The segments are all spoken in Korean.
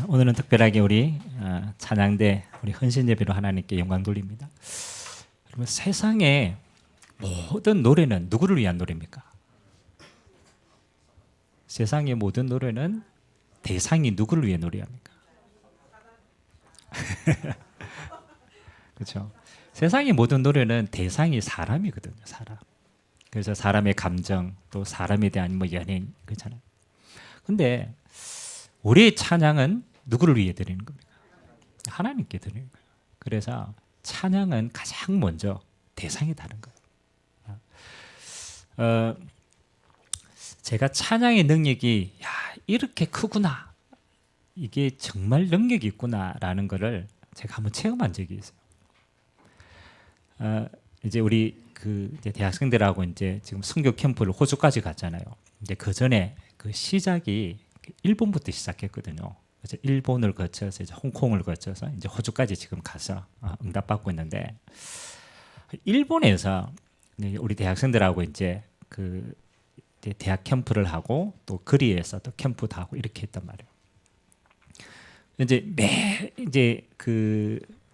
오늘은 특별하게 우리 찬양대 우리 헌신 예배로 하나님께 영광 돌립니다. 여러분, 세상의 모든 노래는 누구를 위한 노래입니까? 세상의 모든 노래는 대상이 누구를 위해 노래합니까? 그렇죠. 세상의 모든 노래는 대상이 사람이거든요. 사람. 그래서 사람의 감정, 또 사람에 대한 뭐 연예인 그렇잖아요. 근데 우리의 찬양은 누구를 위해 드리는 겁니까? 하나님께 드리는 거예요. 그래서 찬양은 가장 먼저 대상이 다른 거예요. 제가 찬양의 능력이 이렇게 크구나, 이게 정말 능력이 있구나라는 것을 제가 한번 체험한 적이 있어요. 이제 우리 이제 대학생들하고 이제 지금 선교 캠프를 호주까지 갔잖아요. 이제 그 전에 그 시작이 일본부터 시작했거든요. 그래서 일본을 거쳐서 이제 홍콩을 거쳐서 이제 호주까지 지금 가서 응답받고 있는데, 일본에서 우리 대학생들하고 이제 이제 대학 캠프를 하고 또 거리에서 또 캠프도 하고 이렇게 했단 말이에요. 이제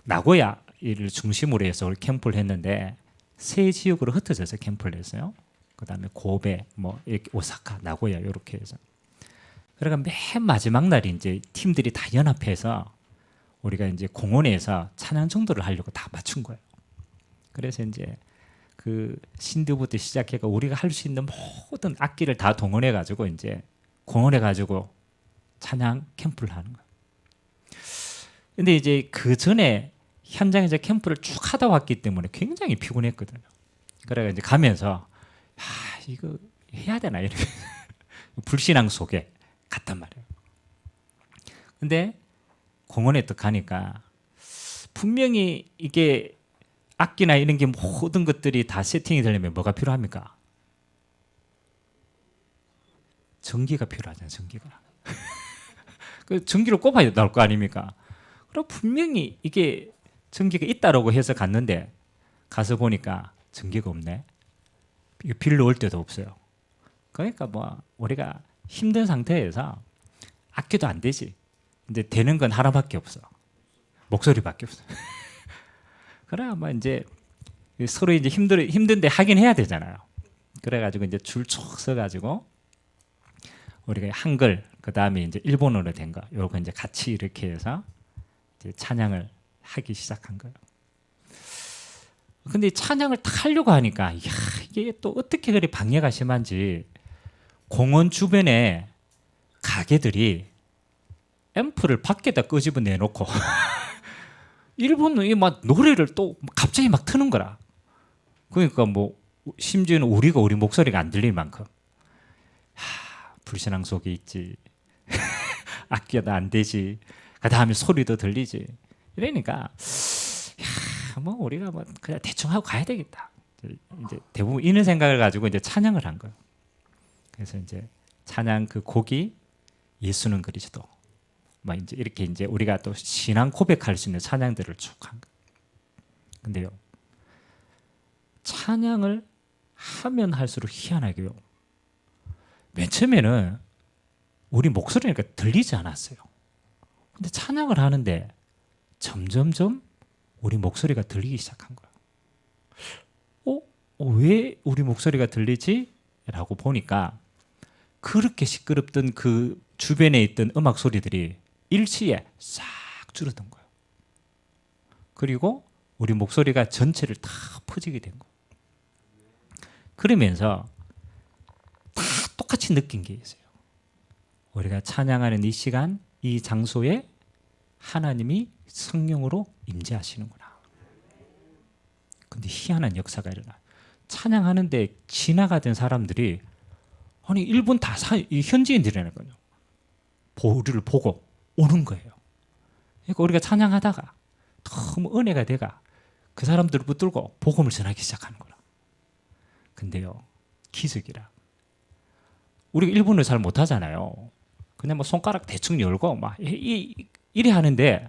나고야를 중심으로 해서 우리 캠프를 했는데 세 지역으로 흩어져서 캠프를 했어요. 그다음에 고베, 뭐 이렇게 오사카, 나고야 이렇게 해서. 그러니까 맨 마지막 날이 이제 팀들이 다 연합해서 우리가 이제 공원에서 찬양 정도를 하려고 다 맞춘 거예요. 그래서 이제 그 신드부터 시작해서 우리가 할 수 있는 모든 악기를 다 동원해 가지고 이제 공원에 가지고 찬양 캠프를 하는 거예요. 근데 이제 그 전에 현장에서 캠프를 쭉 하다 왔기 때문에 굉장히 피곤했거든요. 그래가 이제 가면서 이거 해야 되나 이렇게 불신앙 속에 갔단 말이에요. 근데 공원에 또 가니까 분명히 이게 악기나 이런 게 모든 것들이 다 세팅이 되려면 뭐가 필요합니까? 전기가 필요하잖아요. 전기가. 그 전기를 꼽아야 나올 거 아닙니까? 그럼 분명히 이게 전기가 있다라고 해서 갔는데 가서 보니까 전기가 없네. 빌 넣을 데도 없어요. 그러니까 뭐 우리가 힘든 상태에서 악기도 안 되지. 이제 되는 건 하나밖에 없어. 목소리밖에 없어. 그래 뭐 이제 서로 이제 힘든데 하긴 해야 되잖아요. 그래가지고 이제 줄 쭉 서가지고 우리가 한글 그 다음에 이제 일본어로 된 거 요거 이제 같이 이렇게 해서 이제 찬양을 하기 시작한 거예요. 근데 찬양을 딱 하려고 하니까 이게 또 어떻게 그리 방해가 심한지 공원 주변에 가게들이 앰프를 밖에다 끄집어 내놓고 일본이 막 노래를 또 갑자기 막 트는 거라. 그러니까 뭐 심지어는 우리 목소리가 안 들릴 만큼 불신앙 속에 있지. 악기가 안 되지. 그 다음에 소리도 들리지. 이러니까 뭐 우리가 뭐 그냥 대충 하고 가야 되겠다. 이제 대부분 이런 생각을 가지고 이제 찬양을 한 거예요. 그래서 이제 찬양 그 곡이 예수는 그리스도. 막 이제 이렇게 이제 우리가 또 신앙 고백할 수 있는 찬양들을 쭉 한 거예요. 근데요, 찬양을 하면 할수록 희한하게요. 맨 처음에는 우리 목소리가 들리지 않았어요. 근데 찬양을 하는데 점점점 우리 목소리가 들리기 시작한 거예요. 왜 우리 목소리가 들리지? 라고 보니까 그렇게 시끄럽던 그 주변에 있던 음악 소리들이 일시에 싹 줄어든 거예요. 그리고 우리 목소리가 전체를 다 퍼지게 된 거예요. 그러면서 다 똑같이 느낀 게 있어요. 우리가 찬양하는 이 시간, 이 장소에 하나님이 성령으로 임재하시는구나. 근데 희한한 역사가 일어나요. 찬양하는데 지나가던 사람들이 아니 일본 다 현지인들이라는 거예요. 우리를 보고 오는 거예요. 그러니까 우리가 찬양하다가 너무 은혜가 돼가 그 사람들을 붙들고 복음을 전하기 시작하는 거라. 근데요, 기적이라. 우리가 일본어를 잘 못하잖아요. 그냥 뭐 손가락 대충 열고 막 이래 하는데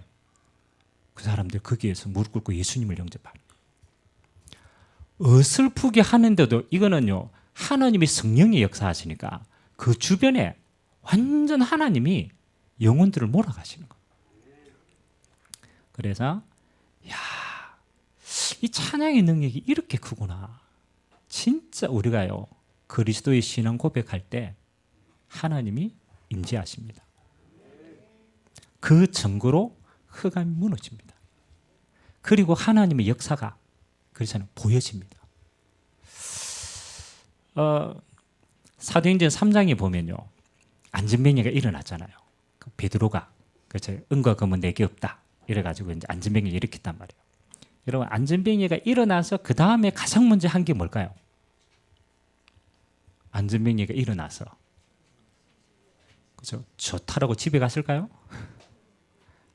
그 사람들 거기에서 무릎 꿇고 예수님을 영접하는 거예요. 어설프게 하는데도 이거는요, 하나님이 성령이 역사하시니까 그 주변에 완전 하나님이 영혼들을 몰아가시는 거예요. 그래서 야, 이 찬양의 능력이 이렇게 크구나. 진짜 우리가요 그리스도의 신앙 고백할 때 하나님이 임재하십니다. 그 증거로 흑암이 무너집니다. 그리고 하나님의 역사가 그렇잖아요 보여집니다. 사도행전 3장에 보면요 안전병리가 일어났잖아요. 그 베드로가 그렇죠 은과 금은 내게 없다 이래가지고 이제 안전병리를 일으켰단 말이에요. 여러분 안전병리가 일어나서 그 다음에 가장 먼저 한 게 뭘까요? 안전병리가 일어나서 그렇죠 좋다라고 집에 갔을까요?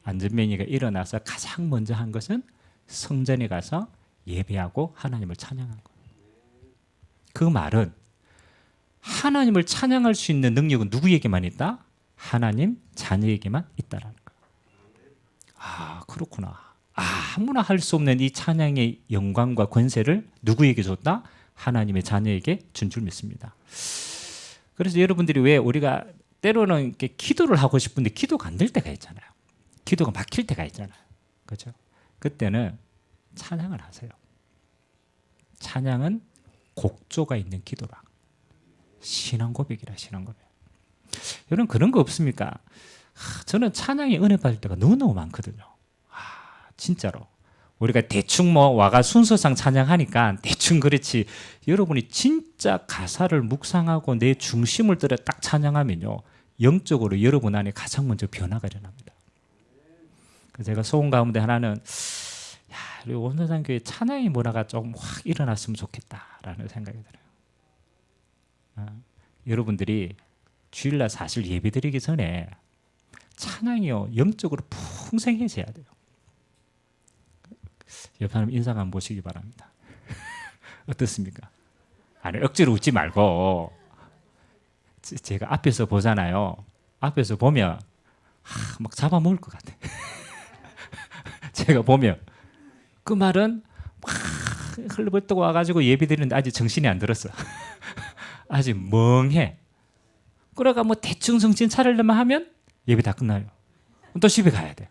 안전병리가 일어나서 가장 먼저 한 것은 성전에 가서 예배하고 하나님을 찬양한 거예요. 그 말은 하나님을 찬양할 수 있는 능력은 누구에게만 있다? 하나님 자녀에게만 있다라는 거예요. 아 그렇구나. 아무나 할 수 없는 이 찬양의 영광과 권세를 누구에게 줬다? 하나님의 자녀에게 준 줄 믿습니다. 그래서 여러분들이 왜 우리가 때로는 이렇게 기도를 하고 싶은데 기도가 안 될 때가 있잖아요. 기도가 막힐 때가 있잖아요. 그렇죠? 그때는 찬양을 하세요. 찬양은 곡조가 있는 기도라. 신앙 고백이라 신앙 고백. 여러분 그런 거 없습니까? 저는 찬양에 은혜 받을 때가 너무너무 많거든요. 진짜로. 우리가 대충 뭐 와가 순서상 찬양하니까 대충 그렇지 여러분이 진짜 가사를 묵상하고 내 중심을 들여 딱 찬양하면요 영적으로 여러분 안에 가장 먼저 변화가 일어납니다. 그래서 제가 소원 가운데 하나는 우리 원산교회 찬양의 문화가 좀 확 일어났으면 좋겠다라는 생각이 들어요. 여러분들이 주일날 사실 예배드리기 전에 찬양이요 영적으로 풍성해져야 돼요. 옆 사람 인상 한번 보시기 바랍니다. 어떻습니까? 아니 억지로 웃지 말고 제가 앞에서 보잖아요. 앞에서 보면 막 잡아먹을 것 같아. 제가 보면 그 말은 막 흘러벌떡 와가지고 예배드리는데 아직 정신이 안 들었어. 아직 멍해. 그러가 뭐 대충 정신 차리려면 하면 예배 다 끝나요. 또 집에 가야 돼.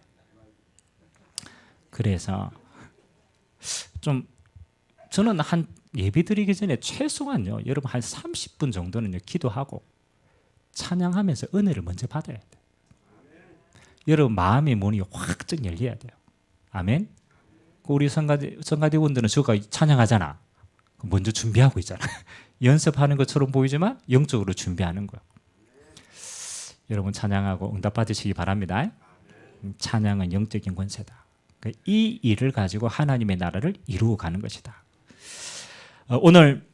그래서 좀 저는 한 예배드리기 전에 최소한요 여러분 한 30분 정도는요 기도하고 찬양하면서 은혜를 먼저 받아야 돼요. 여러분 마음의 문이 확 열려야 돼요. 아멘. 우리 성가대원들은 저가 찬양하잖아. 먼저 준비하고 있잖아. 연습하는 것처럼 보이지만 영적으로 준비하는 거예요. 여러분 찬양하고 응답 받으시기 바랍니다. 찬양은 영적인 권세다. 이 일을 가지고 하나님의 나라를 이루어가는 것이다. 오늘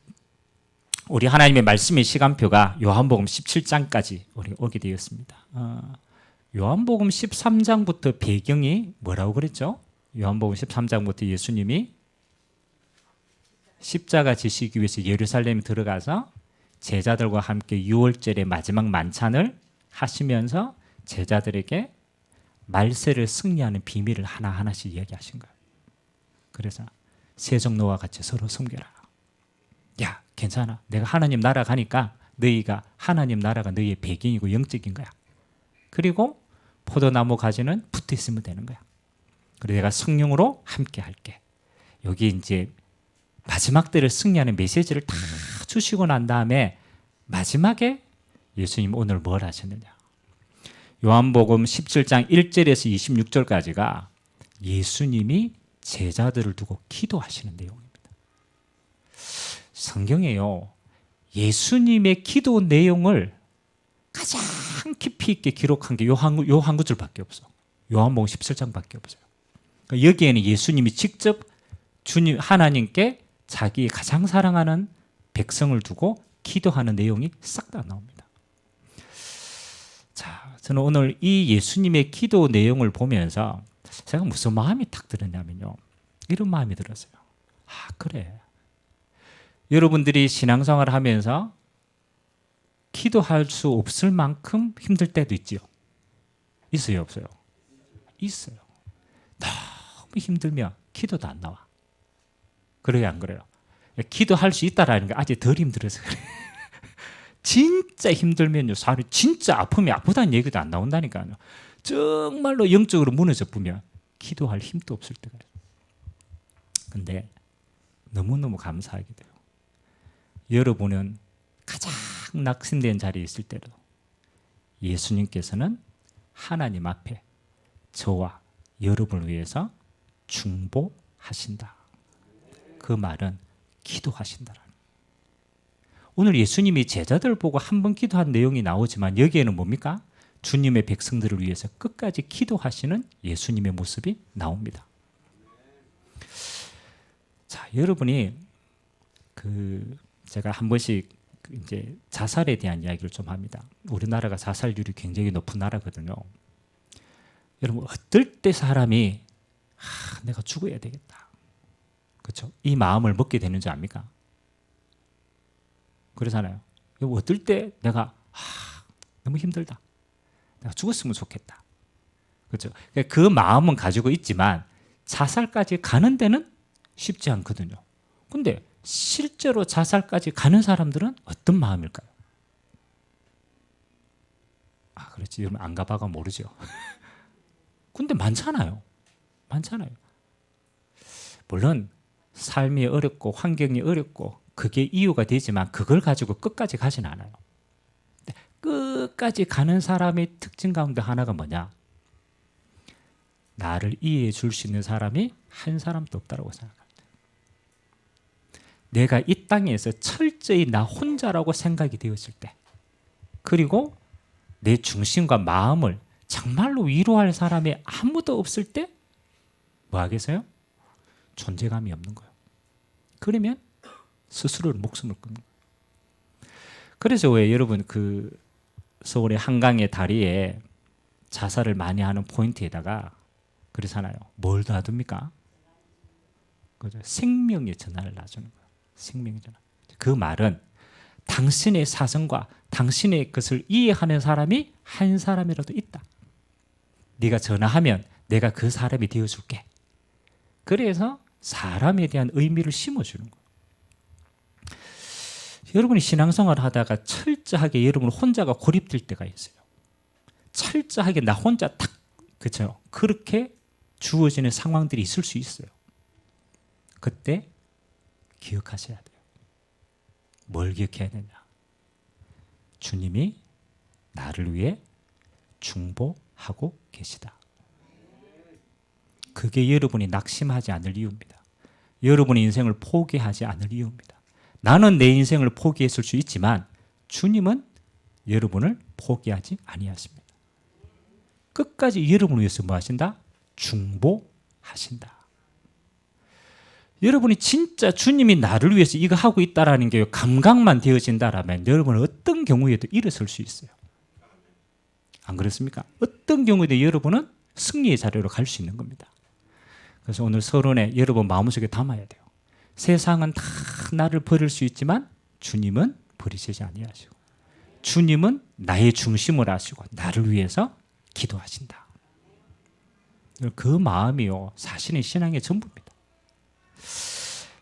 우리 하나님의 말씀의 시간표가 요한복음 17장까지 우리 오게 되었습니다. 요한복음 13장부터 배경이 뭐라고 그랬죠? 요한복음 13장부터 예수님이 십자가 지시기 위해서 예루살렘에 들어가서 제자들과 함께 유월절의 마지막 만찬을 하시면서 제자들에게 말세를 승리하는 비밀을 하나하나씩 이야기하신 거예요. 그래서 세종노와 같이 서로 섬겨라. 야, 괜찮아. 내가 하나님 나라 가니까 너희가 하나님 나라가 너희의 배경이고 영적인 거야. 그리고 포도나무 가지는 붙어 있으면 되는 거야. 그리고 내가 성령으로 함께 할게. 여기 이제 마지막 때를 승리하는 메시지를 다 주시고 난 다음에 마지막에 예수님 오늘 뭘 하셨느냐. 요한복음 17장 1절에서 26절까지가 예수님이 제자들을 두고 기도하시는 내용입니다. 성경에요. 예수님의 기도 내용을 가장 깊이 있게 기록한 게 요 한 구절밖에 없어. 요한복음 17장밖에 없어요. 그러니까 여기에는 예수님이 직접 주님 하나님께 자기 가장 사랑하는 백성을 두고 기도하는 내용이 싹 다 나옵니다. 자, 저는 오늘 이 예수님의 기도 내용을 보면서 제가 무슨 마음이 탁 들었냐면요. 이런 마음이 들었어요. 그래. 여러분들이 신앙생활을 하면서 기도할 수 없을 만큼 힘들 때도 있지요. 있어요, 없어요? 있어요. 너무 힘들면 기도도 안 나와. 그래요, 안 그래요? 기도할 수 있다라는 게 아직 덜 힘들어서 그래. 진짜 힘들면요, 살이 진짜 아프면 아프다는 얘기도 안 나온다니까요. 정말로 영적으로 무너져 보면 기도할 힘도 없을 때가 있어요. 근데 너무너무 감사하게 돼요. 여러분은 가장 낙심된 자리에 있을 때도 예수님께서는 하나님 앞에 저와 여러분을 위해서 중보하신다. 그 말은 기도하신다라는. 오늘 예수님이 제자들 보고 한 번 기도한 내용이 나오지만 여기에는 뭡니까? 주님의 백성들을 위해서 끝까지 기도하시는 예수님의 모습이 나옵니다. 자, 여러분이 제가 한 번씩 이제 자살에 대한 이야기를 좀 합니다. 우리나라가 자살률이 굉장히 높은 나라거든요. 여러분, 어떨 때 사람이 내가 죽어야 되겠다, 그렇죠? 이 마음을 먹게 되는 줄 압니까? 그러잖아요. 어떨 때 내가 너무 힘들다, 내가 죽었으면 좋겠다, 그렇죠? 그 마음은 가지고 있지만 자살까지 가는 데는 쉽지 않거든요. 근데 실제로 자살까지 가는 사람들은 어떤 마음일까요? 그렇지. 여러분 안 가봐가 모르죠. 근데 많잖아요. 물론 삶이 어렵고 환경이 어렵고 그게 이유가 되지만 그걸 가지고 끝까지 가진 않아요. 끝까지 가는 사람의 특징 가운데 하나가 뭐냐? 나를 이해해 줄 수 있는 사람이 한 사람도 없다고 생각합니다. 내가 이 땅에서 철저히 나 혼자라고 생각이 되었을 때, 그리고 내 중심과 마음을 정말로 위로할 사람이 아무도 없을 때 뭐 하겠어요? 존재감이 없는 거예요. 그러면 스스로 목숨을 끊는 거예요. 그래서 왜 여러분 서울의 한강의 다리에 자살을 많이 하는 포인트에다가 그러잖아요. 뭘 놔둡니까? 그죠? 생명의 전환을 놔주는 거예요. 생명의 전환. 그 말은 당신의 사정과 당신의 것을 이해하는 사람이 한 사람이라도 있다. 네가 전화하면 내가 그 사람이 되어줄게. 그래서 사람에 대한 의미를 심어주는 거예요. 여러분이 신앙생활을 하다가 철저하게 여러분 혼자가 고립될 때가 있어요. 철저하게 나 혼자 탁, 그렇죠? 그렇게 주어지는 상황들이 있을 수 있어요. 그때 기억하셔야 돼요. 뭘 기억해야 되냐? 주님이 나를 위해 중보하고 계시다. 그게 여러분이 낙심하지 않을 이유입니다. 여러분의 인생을 포기하지 않을 이유입니다. 나는 내 인생을 포기했을 수 있지만 주님은 여러분을 포기하지 아니하십니다. 끝까지 여러분을 위해서 뭐 하신다? 중보하신다. 여러분이 진짜 주님이 나를 위해서 이거 하고 있다라는 게 감각만 되어진다라면 여러분은 어떤 경우에도 일어설 수 있어요. 안 그렇습니까? 어떤 경우에도 여러분은 승리의 자리로 갈 수 있는 겁니다. 그래서 오늘 서론에 여러분 마음속에 담아야 돼요. 세상은 다 나를 버릴 수 있지만 주님은 버리시지 아니하시고 주님은 나의 중심을 하시고 나를 위해서 기도하신다. 그 마음이요, 자신의 신앙의 전부입니다.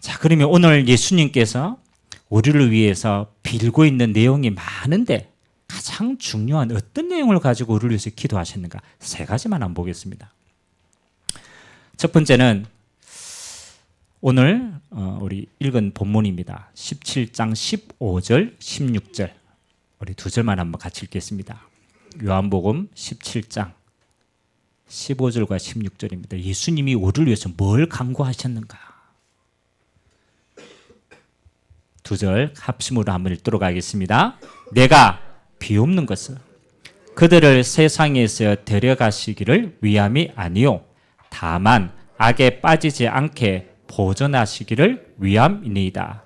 자, 그러면 오늘 예수님께서 우리를 위해서 빌고 있는 내용이 많은데 가장 중요한 어떤 내용을 가지고 우리를 위해서 기도하셨는가? 세 가지만 한번 보겠습니다. 첫 번째는 오늘 우리 읽은 본문입니다. 17장 15절, 16절. 우리 두 절만 한번 같이 읽겠습니다. 요한복음 17장 15절과 16절입니다. 예수님이 우리를 위해서 뭘 강구하셨는가? 두 절 합심으로 한번 읽도록 하겠습니다. 내가 비옵는 것은 그들을 세상에서 데려가시기를 위함이 아니요 다만 악에 빠지지 않게 보존하시기를 위함이니이다.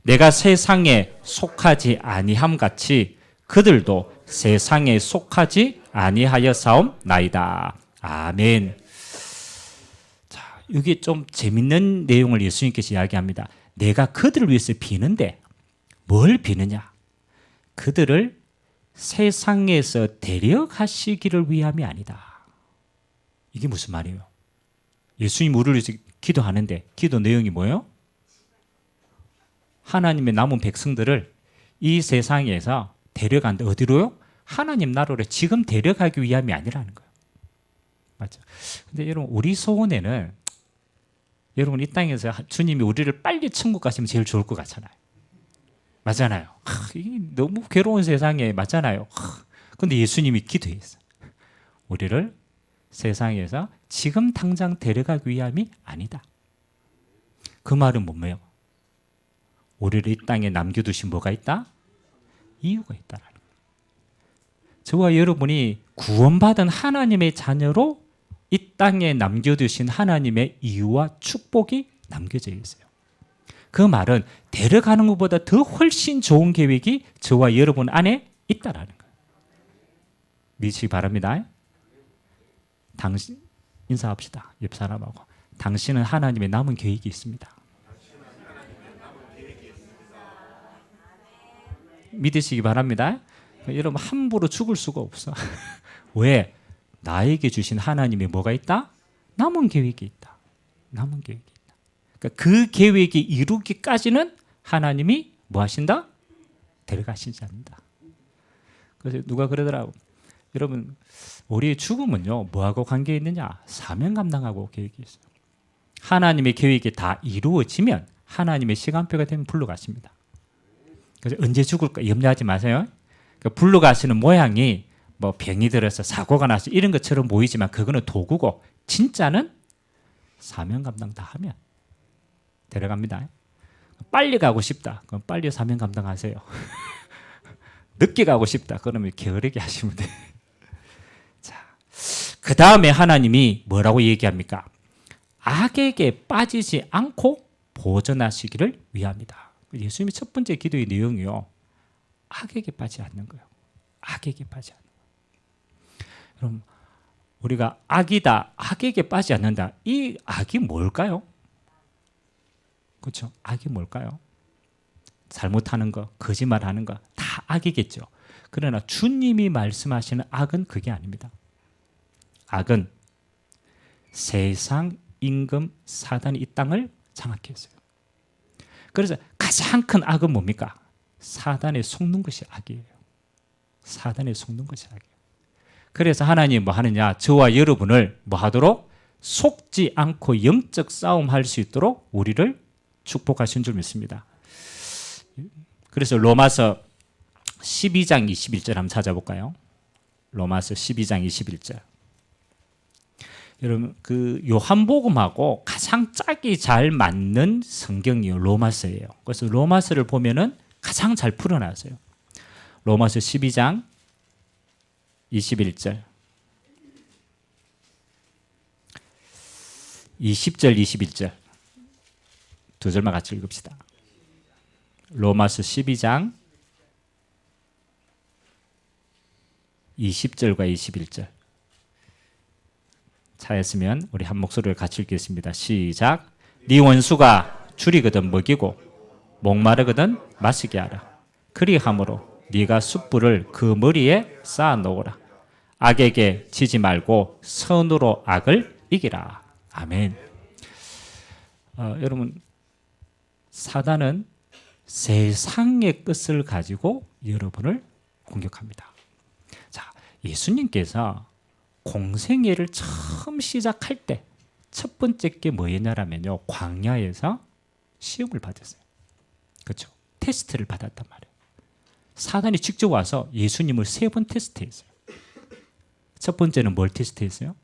내가 세상에 속하지 아니함 같이 그들도 세상에 속하지 아니하여사옵나이다. 아멘. 자, 여기 좀 재밌는 내용을 예수님께서 이야기합니다. 내가 그들을 위해서 비는데 뭘 비느냐? 그들을 세상에서 데려가시기를 위함이 아니다. 이게 무슨 말이에요? 예수님 우리를 위해서 기도하는데 기도 내용이 뭐예요? 하나님의 남은 백성들을 이 세상에서 데려간다. 어디로요? 하나님 나라로 지금 데려가기 위함이 아니라는 거예요. 맞죠? 근데 여러분, 우리 소원에는 여러분 이 땅에서 주님이 우리를 빨리 천국 가시면 제일 좋을 것 같잖아요. 맞잖아요. 이게 너무 괴로운 세상에 맞잖아요. 근데 예수님이 기도했어요. 우리를 세상에서 지금 당장 데려가기 위함이 아니다. 그 말은 뭐예요? 우리를 이 땅에 남겨두신 뭐가 있다? 이유가 있다라는 거예요. 저와 여러분이 구원받은 하나님의 자녀로 이 땅에 남겨두신 하나님의 이유와 축복이 남겨져 있어요. 그 말은 데려가는 것보다 더 훨씬 좋은 계획이 저와 여러분 안에 있다라는 거예요. 믿으시기 바랍니다. 당신 인사합시다. 옆 사람하고. 당신은 하나님의 남은 계획이 있습니다. 믿으시기 바랍니다. 여러분 함부로 죽을 수가 없어. 왜? 나에게 주신 하나님의 뭐가 있다? 남은 계획이 있다. 남은 계획이 있다. 그러니까 그 계획이 이루기까지는 하나님이 뭐 하신다? 데려가시지 않는다. 그래서 누가 그러더라고. 여러분, 우리의 죽음은요, 뭐하고 관계 있느냐? 사명 감당하고 계획이 있어요. 하나님의 계획이 다 이루어지면 하나님의 시간표가 되면 불러가십니다. 그래서 언제 죽을까 염려하지 마세요. 그러니까 불러가시는 모양이 뭐 병이 들어서 사고가 나서 이런 것처럼 보이지만 그거는 도구고 진짜는 사명 감당 다 하면 데려갑니다. 빨리 가고 싶다. 그럼 빨리 사명 감당하세요. 늦게 가고 싶다. 그러면 게으르게 하시면 돼요. 자, 그 다음에 하나님이 뭐라고 얘기합니까? 악에게 빠지지 않고 보존하시기를 위함이다. 예수님의 첫 번째 기도의 내용이요. 악에게 빠지지 않는 거예요. 악에게 빠지지 않는 거예요. 그럼 우리가 악이다, 악에게 빠지지 않는다. 이 악이 뭘까요? 그렇죠? 악이 뭘까요? 잘못하는 거, 거짓말하는 거 다 악이겠죠. 그러나 주님이 말씀하시는 악은 그게 아닙니다. 악은 세상 임금 사단이 이 땅을 장악했어요. 그래서 가장 큰 악은 뭡니까? 사단에 속는 것이 악이에요. 사단에 속는 것이 악이에요. 그래서 하나님 뭐 하느냐? 저와 여러분을 뭐 하도록? 속지 않고 영적 싸움할 수 있도록 우리를 축복하신 줄 믿습니다. 그래서 로마서 12장 21절 한번 찾아볼까요? 로마서 12장 21절. 여러분 그 요한복음하고 가장 짝이 잘 맞는 성경이요 로마서예요. 그래서 로마서를 보면은 가장 잘 풀어놨어요. 로마서 12장 21절, 20절, 21절 두 절만 같이 읽읍시다. 로마서 12장 20절과 21절 찾았으면 우리 한 목소리를 같이 읽겠습니다. 시작. 네 원수가 줄이거든 먹이고 목마르거든 마시게 하라. 그리함으로 네가 숯불을 그 머리에 쌓아 놓으라. 악에게 지지 말고 선으로 악을 이기라. 아멘. 여러분 사단은 세상의 끝을 가지고 여러분을 공격합니다. 자, 예수님께서 공생애를 처음 시작할 때 첫 번째 게 뭐였냐면요, 광야에서 시험을 받았어요. 그렇죠? 테스트를 받았단 말이에요. 사단이 직접 와서 예수님을 3번 테스트했어요. 첫 번째는 뭘 테스트했어요?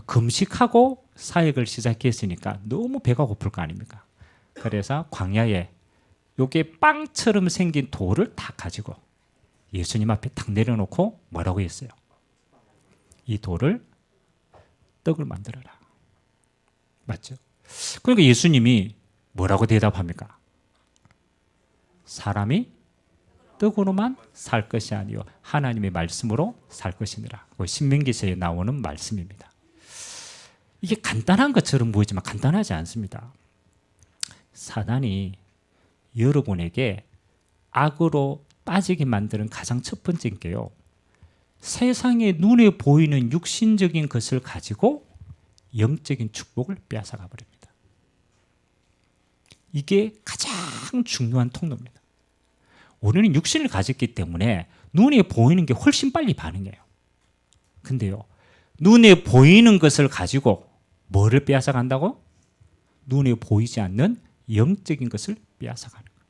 금식하고 사역을 시작했으니까 너무 배가 고플 거 아닙니까? 그래서 광야에 요게 빵처럼 생긴 돌을 다 가지고 예수님 앞에 탁 내려놓고 뭐라고 했어요? 이 돌을 떡을 만들어라. 맞죠? 그러니까 예수님이 뭐라고 대답합니까? 사람이 떡으로만 살 것이 아니요 하나님의 말씀으로 살 것이니라. 신명기서에 나오는 말씀입니다. 이게 간단한 것처럼 보이지만 간단하지 않습니다. 사단이 여러분에게 악으로 빠지게 만드는 가장 첫 번째 게요, 세상의 눈에 보이는 육신적인 것을 가지고 영적인 축복을 빼앗아가 버립니다. 이게 가장 중요한 통로입니다. 우리는 육신을 가졌기 때문에 눈에 보이는 게 훨씬 빨리 반응해요. 근데요, 눈에 보이는 것을 가지고 뭐를 빼앗아간다고? 눈에 보이지 않는 영적인 것을 빼앗아가는 거예요.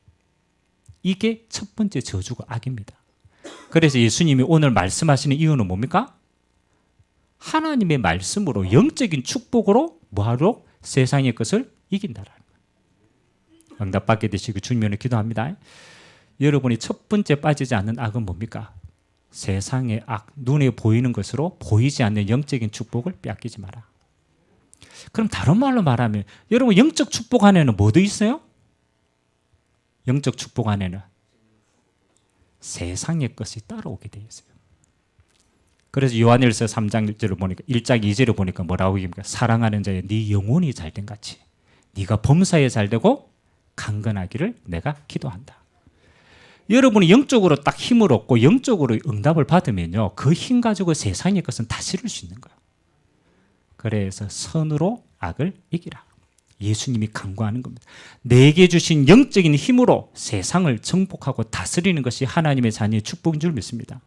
이게 첫 번째 저주가 악입니다. 그래서 예수님이 오늘 말씀하시는 이유는 뭡니까? 하나님의 말씀으로 영적인 축복으로 뭐하러 세상의 것을 이긴다라는 거예요. 응답받게 되시고 주님을 기도합니다. 여러분이 첫 번째 빠지지 않는 악은 뭡니까? 세상의 악, 눈에 보이는 것으로 보이지 않는 영적인 축복을 빼앗기지 마라. 그럼 다른 말로 말하면 여러분 영적 축복 안에는 뭐도 있어요? 영적 축복 안에는 세상의 것이 따라오게 되어 있어요. 그래서 요한일서 3장 1절을 보니까 1장 2절을 보니까 뭐라고 얘기합니까? 사랑하는 자여 네 영혼이 잘된 같이 네가 범사에 잘되고 강건하기를 내가 기도한다. 여러분이 영적으로 딱 힘을 얻고 영적으로 응답을 받으면요, 그 힘 가지고 세상의 것은 다스릴 수 있는 거예요. 그래서 선으로 악을 이기라. 예수님이 강구하는 겁니다. 내게 주신 영적인 힘으로 세상을 정복하고 다스리는 것이 하나님의 자녀의 축복인 줄 믿습니다.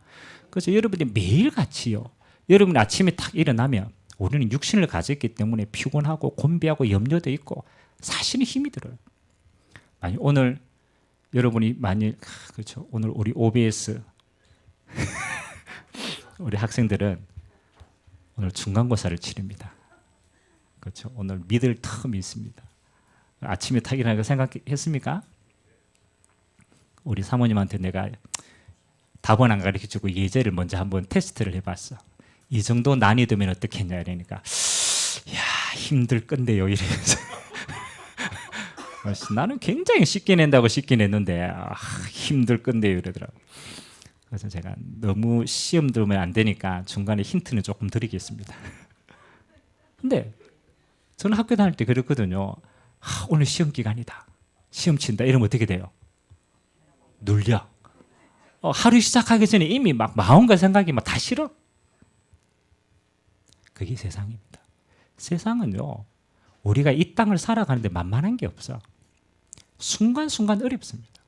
그래서 여러분이 매일같이요, 여러분이 아침에 딱 일어나면 우리는 육신을 가졌기 때문에 피곤하고 곤비하고 염려도 있고 사실은 힘이 들어요. 아니 오늘 여러분이 만일 그렇죠, 오늘 우리 OBS 우리 학생들은 오늘 중간고사를 치릅니다. 그렇죠. 오늘 믿을 틈이 있습니다. 아침에 딱 일어나고 생각했습니까? 우리 사모님한테 내가 답은 안 가르쳐주고 예제를 먼저 한번 테스트를 해봤어. 이 정도 난이도면 어떻겠냐 이러니까 야 힘들 건데요 이러면서 나는 굉장히 쉽게 낸다고 쉽게 냈는데 힘들 건데요 이러더라고. 그래서 제가 너무 시험 들으면 안 되니까 중간에 힌트는 조금 드리겠습니다. 근데 저는 학교 다닐 때 그랬거든요. 오늘 시험 기간이다, 시험 친다 이러면 어떻게 돼요? 눌려. 하루 시작하기 전에 이미 막 마음과 생각이 막 다 싫어. 그게 세상입니다. 세상은요, 우리가 이 땅을 살아가는데 만만한 게 없어. 순간순간 어렵습니다.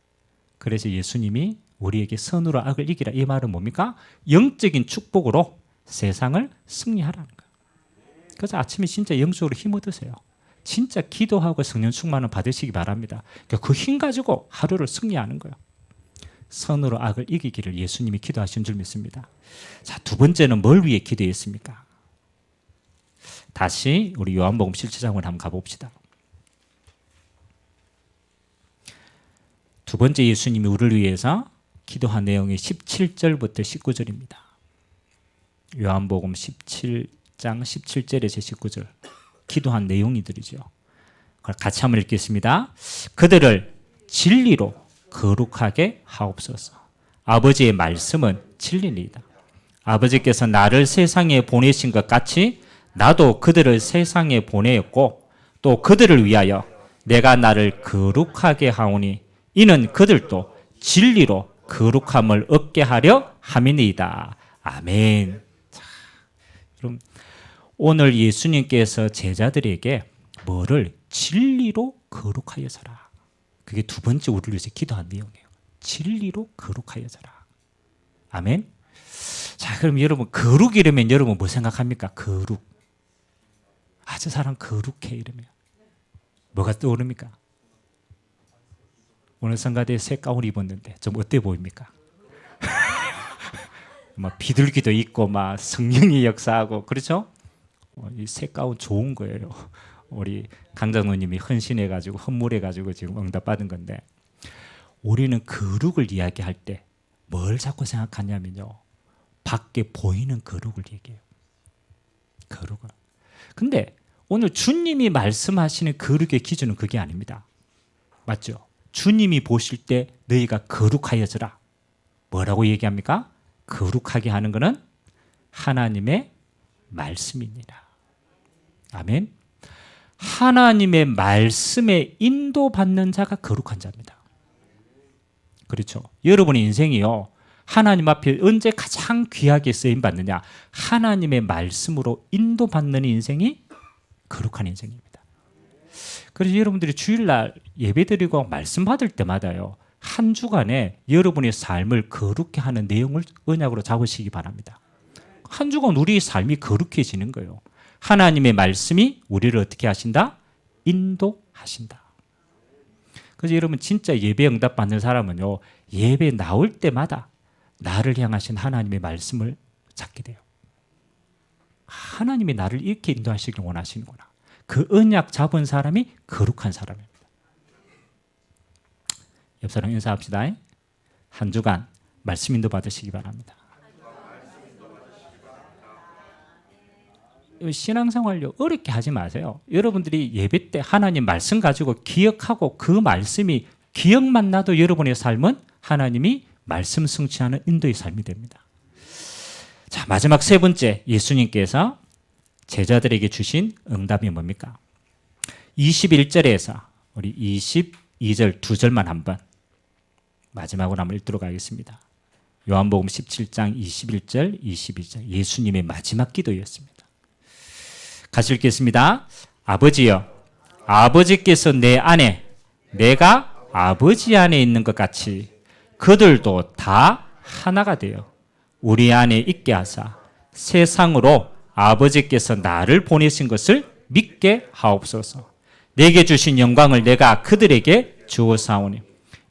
그래서 예수님이 우리에게 선으로 악을 이기라 이 말은 뭡니까? 영적인 축복으로 세상을 승리하라는 거예요. 그래서 아침에 진짜 영적으로 힘 얻으세요. 진짜 기도하고 성령 충만을 받으시기 바랍니다. 그 힘 가지고 하루를 승리하는 거예요. 선으로 악을 이기기를 예수님이 기도하신 줄 믿습니다. 자, 두 번째는 뭘 위해 기도했습니까? 다시 우리 요한복음 17장을 한번 가봅시다. 두 번째 예수님이 우리를 위해서 기도한 내용이 17절부터 19절입니다. 요한복음 17장 17절에서 19절 기도한 내용이들이죠. 같이 한번 읽겠습니다. 그들을 진리로 거룩하게 하옵소서. 아버지의 말씀은 진리이다. 아버지께서 나를 세상에 보내신 것 같이 나도 그들을 세상에 보내었고 또 그들을 위하여 내가 나를 거룩하게 하오니 이는 그들도 진리로 거룩함을 얻게 하려 함이니이다. 아멘. 자, 그럼 오늘 예수님께서 제자들에게 뭐를 진리로 거룩하여 서라. 그게 두 번째 우리를 위해서 기도한 내용이에요. 진리로 거룩하여 서라. 아멘. 자, 그럼 여러분 거룩이라면 여러분 뭐 생각합니까? 거룩. 저 사람 거룩해 이러면 뭐가 떠오릅니까? 오늘 성가대에 새 가운 입었는데 좀 어때 보입니까? 막 비둘기도 있고 막 성령이 역사하고 그렇죠? 이 새 가운 좋은 거예요. 우리 강장로님이 헌신해가지고 헌물해가지고 지금 응답받은 건데 우리는 거룩을 이야기할 때 뭘 자꾸 생각하냐면요. 밖에 보이는 거룩을 얘기해요. 거룩을. 근데 오늘 주님이 말씀하시는 거룩의 기준은 그게 아닙니다. 맞죠? 주님이 보실 때 너희가 거룩하여져라. 뭐라고 얘기합니까? 거룩하게 하는 것은 하나님의 말씀입니다. 아멘. 하나님의 말씀에 인도받는 자가 거룩한 자입니다. 그렇죠. 여러분의 인생이요, 하나님 앞에 언제 가장 귀하게 쓰임받느냐? 하나님의 말씀으로 인도받는 인생이 거룩한 인생입니다. 그래서 여러분들이 주일날 예배드리고 말씀 받을 때마다요, 한 주간에 여러분의 삶을 거룩히 하는 내용을 언약으로 잡으시기 바랍니다. 한 주간 우리의 삶이 거룩해지는 거예요. 하나님의 말씀이 우리를 어떻게 하신다? 인도하신다. 그래서 여러분 진짜 예배 응답 받는 사람은요, 예배 나올 때마다 나를 향하신 하나님의 말씀을 찾게 돼요. 하나님이 나를 이렇게 인도하시길 원하시는구나. 그 언약 잡은 사람이 거룩한 사람입니다. 옆 사람 인사합시다. 한 주간 말씀 인도 받으시기 바랍니다. 신앙생활요, 어렵게 하지 마세요. 여러분들이 예배 때 하나님 말씀 가지고 기억하고 그 말씀이 기억만 나도 여러분의 삶은 하나님이 말씀 성취하는 인도의 삶이 됩니다. 자, 마지막 세 번째, 예수님께서 제자들에게 주신 응답이 뭡니까? 21절에서 우리 22절 두 절만 한번 마지막으로 한번 읽도록 하겠습니다. 요한복음 17장 21절, 22절 예수님의 마지막 기도였습니다. 같이 읽겠습니다. 아버지여, 아버지께서 내 안에, 내가 아버지 안에 있는 것 같이 그들도 다 하나가 되어 우리 안에 있게 하사 세상으로 아버지께서 나를 보내신 것을 믿게 하옵소서. 내게 주신 영광을 내가 그들에게 주었사오니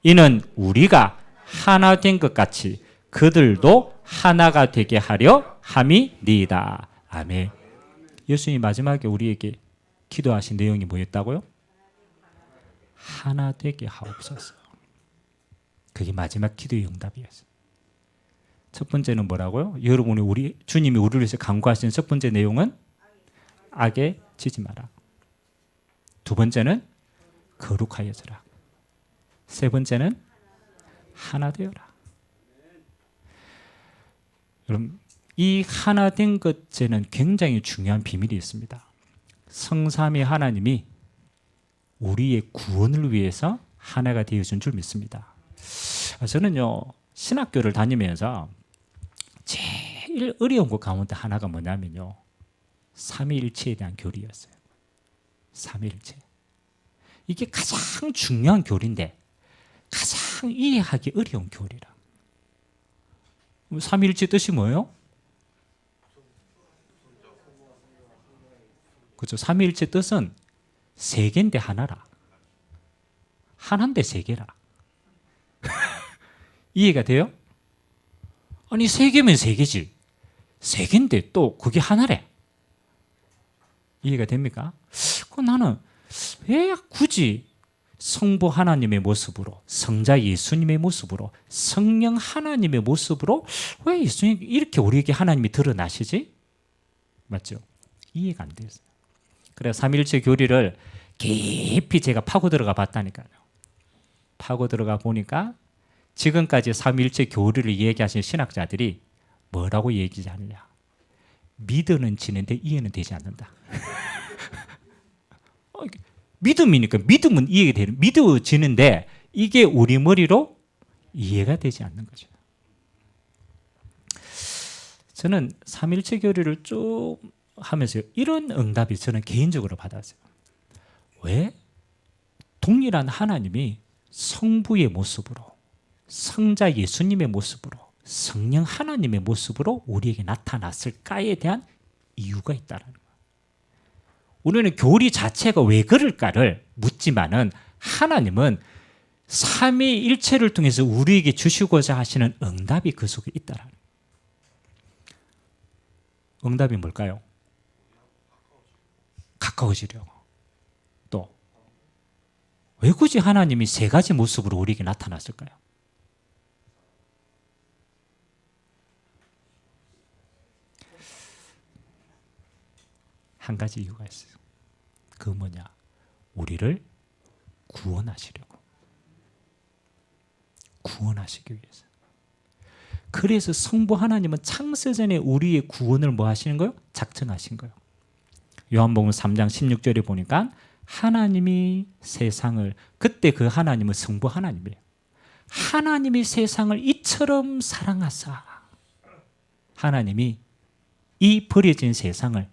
이는 우리가 하나 된 것 같이 그들도 하나가 되게 하려 함이니이다. 아멘. 예수님이 마지막에 우리에게 기도하신 내용이 뭐였다고요? 하나 되게 하옵소서. 그게 마지막 기도의 응답이었어요. 첫 번째는 뭐라고요? 여러분이 주님이 우리를 위해서 간구하신 첫 번째 내용은 악에 지지 마라. 두 번째는 거룩하여져라. 세 번째는 하나 되어라. 여러분, 이 하나 된 것에는 굉장히 중요한 비밀이 있습니다. 성삼위 하나님이 우리의 구원을 위해서 하나가 되어준 줄 믿습니다. 저는요, 신학교를 다니면서 제일 어려운 것 가운데 하나가 뭐냐면요, 삼위일체에 대한 교리였어요. 삼위일체. 이게 가장 중요한 교리인데 가장 이해하기 어려운 교리라. 삼위일체 뜻이 뭐예요? 그렇죠. 삼위일체 뜻은 세 개인데 하나라. 하나인데 세 개라. 이해가 돼요? 아니 세 개면 세 개지. 세 개인데 또 그게 하나래. 이해가 됩니까? 나는 왜 굳이 성부 하나님의 모습으로, 성자 예수님의 모습으로, 성령 하나님의 모습으로 왜 예수님 이렇게 우리에게 하나님이 드러나시지? 맞죠? 이해가 안 됐어요. 그래서 삼위일체 교리를 깊이 제가 파고 들어가 봤다니까요. 파고 들어가 보니까 지금까지 삼위일체 교리를 얘기하신 신학자들이 뭐라고 얘기하느냐? 믿어는 지는데 이해는 되지 않는다. 믿음이니까 믿음은 이해가 되는, 믿어지는데 이게 우리 머리로 이해가 되지 않는 거죠. 저는 삼위일체 교리를 쭉 하면서 이런 응답이 저는 개인적으로 받았어요. 왜? 동일한 하나님이 성부의 모습으로, 성자 예수님의 모습으로, 성령 하나님의 모습으로 우리에게 나타났을까에 대한 이유가 있다는 거예요. 우리는 교리 자체가 왜 그럴까를 묻지만은 하나님은 삼위일체를 통해서 우리에게 주시고자 하시는 응답이 그 속에 있다라는 거예요. 응답이 뭘까요? 가까워지려고. 또 왜 굳이 하나님이 세 가지 모습으로 우리에게 나타났을까요? 한 가지 이유가 있어요. 그 뭐냐? 우리를 구원하시려고. 구원하시기 위해서. 그래서 성부 하나님은 창세전에 우리의 구원을 뭐 하시는 거예요? 작정하신 거예요. 요한복음 3장 16절에 보니까 하나님이 세상을, 그때 그 하나님은 성부 하나님이에요. 하나님이 세상을 이처럼 사랑하사 하나님이 이 버려진 세상을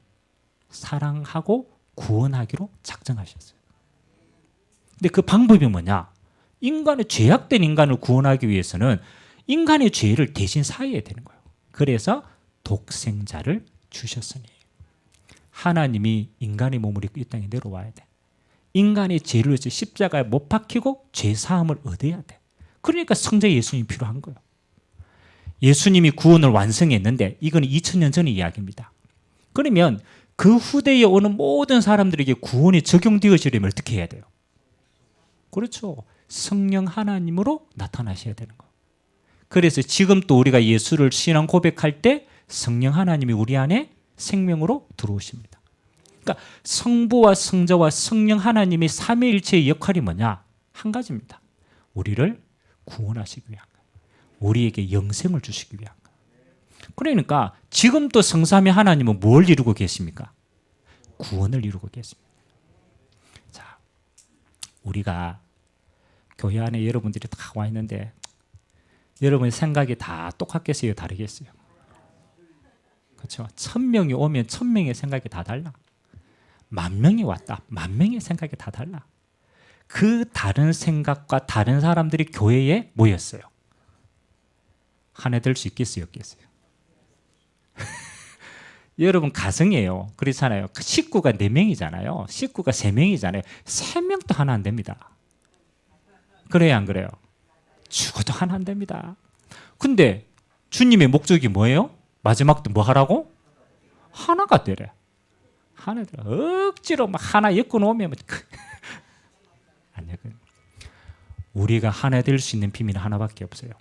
사랑하고 구원하기로 작정하셨어요. 근데 그 방법이 뭐냐? 인간의 죄악된 인간을 구원하기 위해서는 인간의 죄를 대신 사해야 되는 거예요. 그래서 독생자를 주셨으니 하나님이 인간의 몸을 입고 이 땅에 내려와야 돼. 인간의 죄를 위해서 십자가에 못 박히고 죄 사함을 얻어야 돼. 그러니까 성자 예수님이 필요한 거예요. 예수님이 구원을 완성했는데 이건 2000년 전의 이야기입니다. 그러면 그 후대에 오는 모든 사람들에게 구원이 적용되어지려면 어떻게 해야 돼요? 그렇죠. 성령 하나님으로 나타나셔야 되는 거예요. 그래서 지금 또 우리가 예수를 신앙 고백할 때 성령 하나님이 우리 안에 생명으로 들어오십니다. 그러니까 성부와 성자와 성령 하나님의 삼위일체의 역할이 뭐냐? 한 가지입니다. 우리를 구원하시기 위한 거예요. 우리에게 영생을 주시기 위한 거예요. 그러니까 지금 또 성삼위 하나님은 뭘 이루고 계십니까? 구원을 이루고 계십니다. 자, 우리가 교회 안에 여러분들이 다 와 있는데 여러분의 생각이 다 똑같겠어요? 다르겠어요? 그렇죠? 1000명이 오면 1000명의 생각이 다 달라. 10,000명이 왔다. 10,000명의 생각이 다 달라. 그 다른 생각과 다른 사람들이 교회에 모였어요. 하나 될 수 있겠어요? 없겠어요? 여러분 가정이에요. 그렇잖아요. 식구가 4명이잖아요. 식구가 3명이잖아요. 3명도 하나 안 됩니다. 그래요, 안 그래요? 죽어도 하나 안 됩니다. 근데 주님의 목적이 뭐예요? 마지막도 뭐 하라고? 하나가 되래. 하나 되래. 억지로 막 하나 엮어 놓으면 아니요. 우리가 하나 될 수 있는 비밀은 하나밖에 없어요.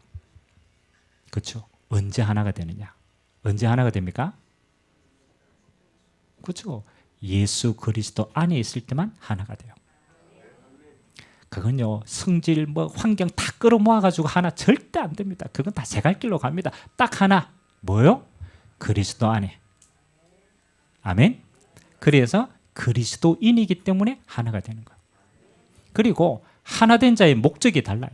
그렇죠? 언제 하나가 되느냐? 언제 하나가 됩니까? 그렇죠? 예수 그리스도 안에 있을 때만 하나가 돼요. 그건요, 성질, 환경 다 끌어모아가지고 하나 절대 안 됩니다. 그건 다 제 갈 길로 갑니다. 딱 하나, 뭐요? 그리스도 안에. 아멘? 그래서 그리스도인이기 때문에 하나가 되는 거예요. 그리고 하나 된 자의 목적이 달라요.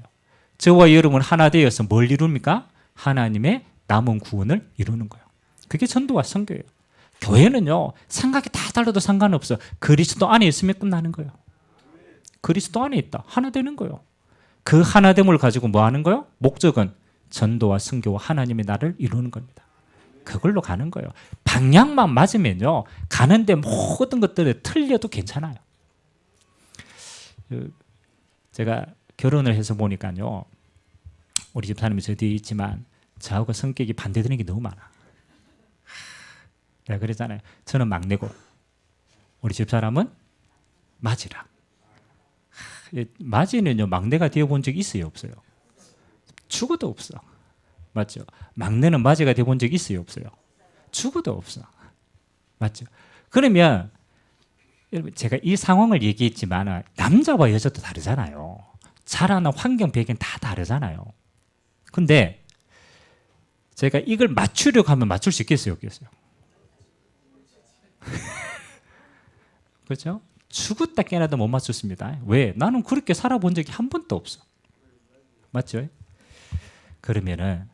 저와 여러분 하나 되어서 뭘 이룹니까? 하나님의 남은 구원을 이루는 거예요. 그게 전도와 선교예요. 교회는요, 생각이 다 달라도 상관없어. 그리스도 안에 있으면 끝나는 거예요. 그리스도 안에 있다. 하나 되는 거예요. 그 하나됨을 가지고 뭐 하는 거예요? 목적은 전도와 선교와 하나님의 나라를 이루는 겁니다. 그걸로 가는 거예요. 방향만 맞으면요, 가는데 모든 것들이 틀려도 괜찮아요. 제가 결혼을 해서 보니까요, 우리 집사람이 저 뒤에 있지만 저하고 성격이 반대되는 게 너무 많아. 내가 그랬잖아요. 저는 막내고 우리 집사람은 맞이라. 맞이는요, 막내가 되어본 적이 있어요, 없어요? 죽어도 없어. 맞죠? 막내는 맞이가 되어본 적이 있어요, 없어요? 죽어도 없어. 맞죠? 그러면 여러분, 제가 이 상황을 얘기했지만 남자와 여자도 다르잖아요. 자라는 환경 배경 다 다르잖아요. 근데 제가 이걸 맞추려고 하면 맞출 수 있겠어요, 없겠어요? 그렇죠? 죽었다 깨나도 못 맞췄습니다. 왜? 나는 그렇게 살아본 적이 한 번도 없어. 맞죠? 그러면은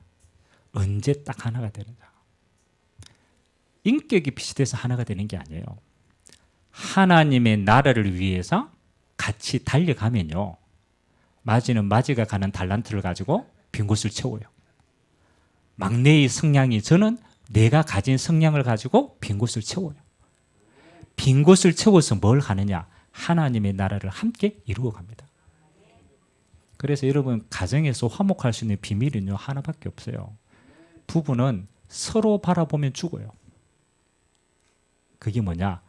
언제 딱 하나가 되느냐? 인격이 비슷해서 하나가 되는 게 아니에요. 하나님의 나라를 위해서 같이 달려가면요, 맞이는 맞이가 가는 달란트를 가지고 빈 곳을 채워요. 막내의 성량이 저는 내가 가진 성량을 가지고 빈 곳을 채워요. 빈 곳을 채워서 뭘 하느냐? 하나님의 나라를 함께 이루어 갑니다. 그래서 여러분 가정에서 화목할 수 있는 비밀은요, 하나밖에 없어요. 부부는 서로 바라보면 죽어요. 그게 뭐냐?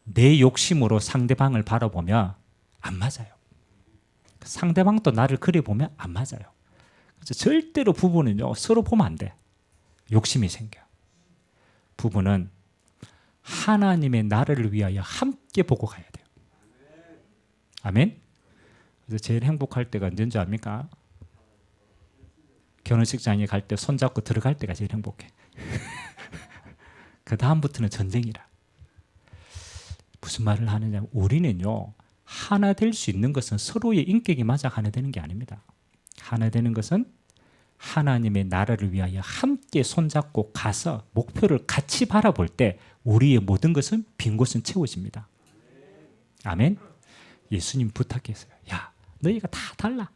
내 욕심으로 상대방을 바라보면 안 맞아요. 상대방도 나를 그래 보면 안 맞아요. 그래서 절대로 부부는요, 서로 보면 안 돼. 욕심이 생겨. 부부는 하나님의 나라를 위하여 함께 보고 가야 돼요. 아멘? 그래서 제일 행복할 때가 언제인지 압니까? 결혼식장에 갈 때 손잡고 들어갈 때가 제일 행복해. 그 다음부터는 전쟁이라. 무슨 말을 하느냐? 우리는요, 하나 될 수 있는 것은 서로의 인격이 맞아 하나 되는 게 아닙니다. 하나 되는 것은 하나님의 나라를 위하여 함께 손잡고 가서 목표를 같이 바라볼 때 우리의 모든 것은 빈 곳은 채워집니다. 아멘. 예수님 부탁했어요. 야, 너희가 다 달라.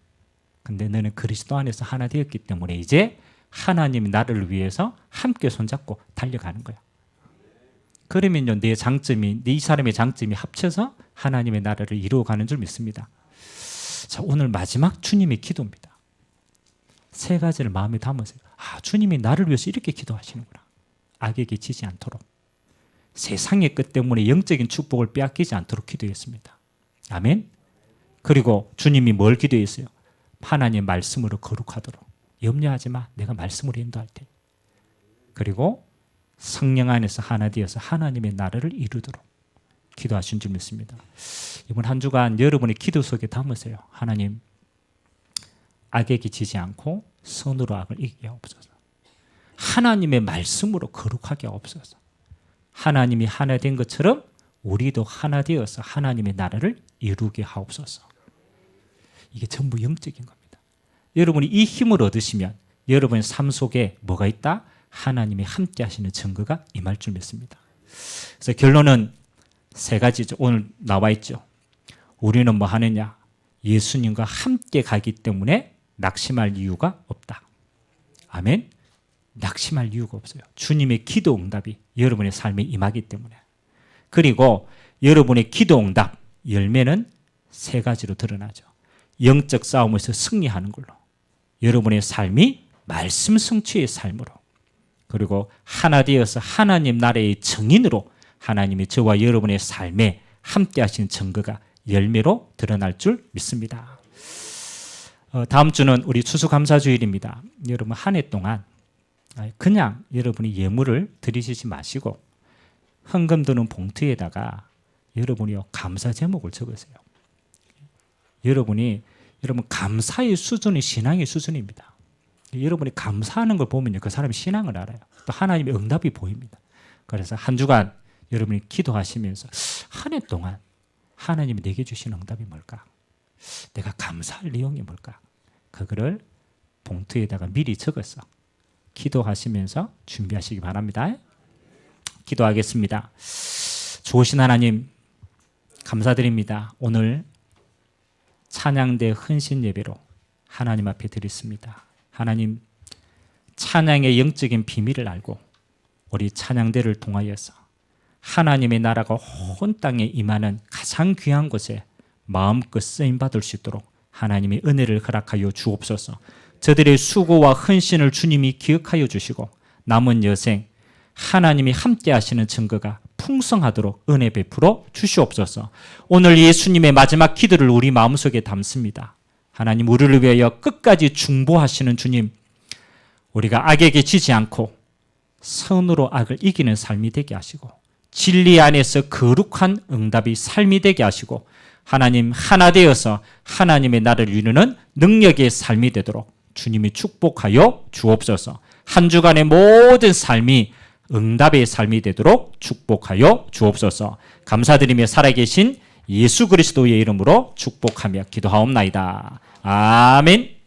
근데 너는 그리스도 안에서 하나 되었기 때문에 이제 하나님이 나를 위해서 함께 손잡고 달려가는 거야. 그러면요, 내 장점이, 네 사람의 장점이 합쳐서 하나님의 나라를 이루어가는 줄 믿습니다. 자, 오늘 마지막 주님의 기도입니다. 세 가지를 마음에 담으세요. 아, 주님이 나를 위해서 이렇게 기도하시는구나. 악에게 지지 않도록. 세상의 것 때문에 영적인 축복을 빼앗기지 않도록 기도했습니다. 아멘. 그리고 주님이 뭘 기도했어요? 하나님의 말씀으로 거룩하도록. 염려하지 마. 내가 말씀으로 인도할 테. 그리고 성령 안에서 하나 되어서 하나님의 나라를 이루도록 기도하신 줄 믿습니다. 이번 한 주간 여러분의 기도 속에 담으세요. 하나님, 악에게 지지 않고 선으로 악을 이기게 하옵소서. 하나님의 말씀으로 거룩하게 하옵소서. 하나님이 하나 된 것처럼 우리도 하나 되어서 하나님의 나라를 이루게 하옵소서. 이게 전부 영적인 겁니다. 여러분이 이 힘을 얻으시면 여러분의 삶 속에 뭐가 있다? 하나님이 함께 하시는 증거가 임할 줄 믿습니다. 그래서 결론은 세 가지죠. 오늘 나와 있죠. 우리는 뭐 하느냐? 예수님과 함께 가기 때문에 낙심할 이유가 없다. 아멘. 낙심할 이유가 없어요. 주님의 기도 응답이 여러분의 삶에 임하기 때문에. 그리고 여러분의 기도 응답 열매는 세 가지로 드러나죠. 영적 싸움에서 승리하는 걸로. 여러분의 삶이 말씀 성취의 삶으로. 그리고 하나 되어서 하나님 나라의 증인으로 하나님이 저와 여러분의 삶에 함께 하신 증거가 열매로 드러날 줄 믿습니다. 다음 주는 우리 추수감사주일입니다. 여러분 한 해 동안 그냥 여러분이 예물을 드리시지 마시고 헌금 드는 봉투에다가 여러분이 감사 제목을 적으세요. 여러분 감사의 수준이 신앙의 수준입니다. 여러분이 감사하는 걸 보면요, 그 사람이 신앙을 알아요. 또 하나님의 응답이 보입니다. 그래서 한 주간 여러분이 기도하시면서 한 해 동안 하나님이 내게 주신 응답이 뭘까? 내가 감사할 내용이 뭘까? 그거를 봉투에다가 미리 적어서 기도하시면서 준비하시기 바랍니다. 기도하겠습니다. 좋으신 하나님, 감사드립니다. 오늘 찬양대 헌신 예배로 하나님 앞에 드렸습니다. 하나님, 찬양의 영적인 비밀을 알고 우리 찬양대를 통하여서 하나님의 나라가 온 땅에 임하는 가장 귀한 곳에 마음껏 쓰임받을 수 있도록 하나님의 은혜를 허락하여 주옵소서. 저들의 수고와 헌신을 주님이 기억하여 주시고 남은 여생 하나님이 함께 하시는 증거가 풍성하도록 은혜 베풀어 주시옵소서. 오늘 예수님의 마지막 기도를 우리 마음속에 담습니다. 하나님, 우리를 위하여 끝까지 중보하시는 주님, 우리가 악에게 지지 않고 선으로 악을 이기는 삶이 되게 하시고 진리 안에서 거룩한 응답이 삶이 되게 하시고 하나님 하나 되어서 하나님의 나라를 이루는 능력의 삶이 되도록 주님이 축복하여 주옵소서. 한 주간의 모든 삶이 응답의 삶이 되도록 축복하여 주옵소서. 감사드리며 살아계신 예수 그리스도의 이름으로 축복하며 기도하옵나이다. 아멘.